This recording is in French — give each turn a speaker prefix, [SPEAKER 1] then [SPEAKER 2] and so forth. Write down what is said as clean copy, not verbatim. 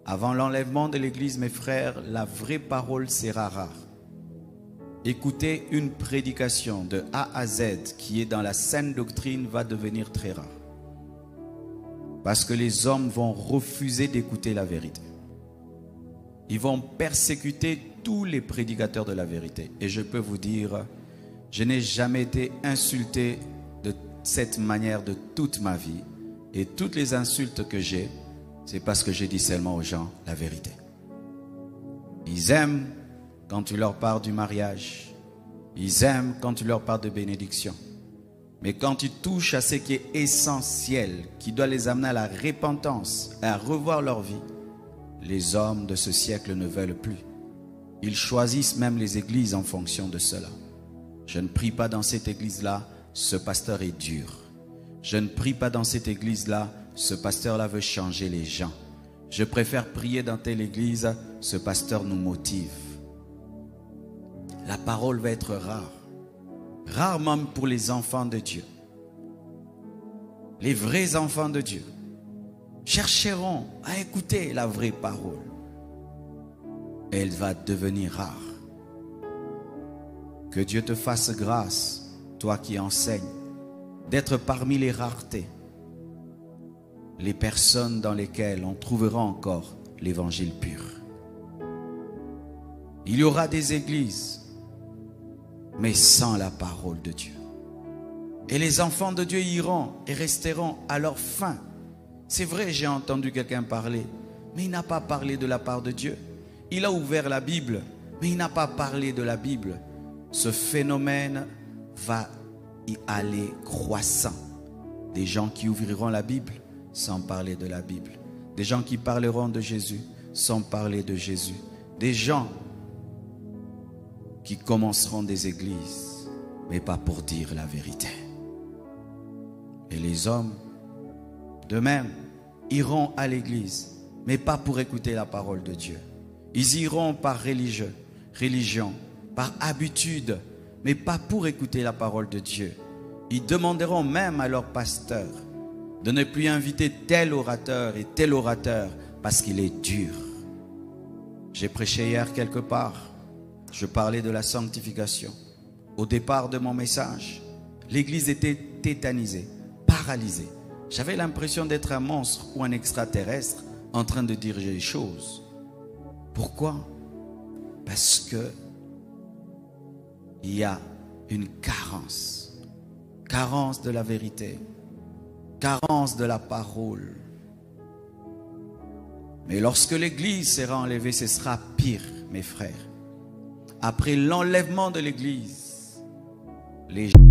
[SPEAKER 1] Avant l'enlèvement de l'Église, mes frères, la vraie parole sera rare. Écouter une prédication de A à Z qui est dans la saine doctrine va devenir très rare. Parce que les hommes vont refuser d'écouter la vérité. Ils vont persécuter tous les prédicateurs de la vérité. Et je peux vous dire, je n'ai jamais été insulté de cette manière de toute ma vie. Et toutes les insultes que j'ai, c'est parce que je dis seulement aux gens la vérité. Ils aiment quand tu leur parles du mariage. Ils aiment quand tu leur parles de bénédiction. Mais quand tu touches à ce qui est essentiel, qui doit les amener à la repentance, à revoir leur vie, les hommes de ce siècle ne veulent plus. Ils choisissent même les églises en fonction de cela. Je ne prie pas dans cette église-là, ce pasteur est dur. Je ne prie pas dans cette église-là, ce pasteur-là veut changer les gens. Je préfère prier dans telle église, ce pasteur nous motive. La parole va être rare. Rare même pour les enfants de Dieu. Les vrais enfants de Dieu chercheront à écouter la vraie parole. Elle va devenir rare. Que Dieu te fasse grâce, toi qui enseignes, d'être parmi les raretés, les personnes dans lesquelles on trouvera encore l'évangile pur. Il y aura des églises, mais sans la parole de Dieu. Et les enfants de Dieu iront et resteront à leur fin. C'est vrai, j'ai entendu quelqu'un parler, mais il n'a pas parlé de la part de Dieu. Il a ouvert la Bible, mais il n'a pas parlé de la Bible. Ce phénomène va y aller croissant. Des gens qui ouvriront la Bible sans parler de la Bible. Des gens qui parleront de Jésus sans parler de Jésus. Des gens qui commenceront des églises, mais pas pour dire la vérité. Et les hommes, de même, iront à l'église, mais pas pour écouter la parole de Dieu. Ils iront par religion, par habitude, mais pas pour écouter la parole de Dieu. Ils demanderont même à leur pasteur de ne plus inviter tel orateur et tel orateur parce qu'il est dur. J'ai prêché hier quelque part, je parlais de la sanctification. Au départ de mon message, l'église était tétanisée, paralysée. J'avais l'impression d'être un monstre ou un extraterrestre en train de diriger les choses. Pourquoi? Parce que il y a une carence de la vérité, carence de la parole. Mais lorsque l'église sera enlevée, ce sera pire, mes frères. Après l'enlèvement de l'église, les gens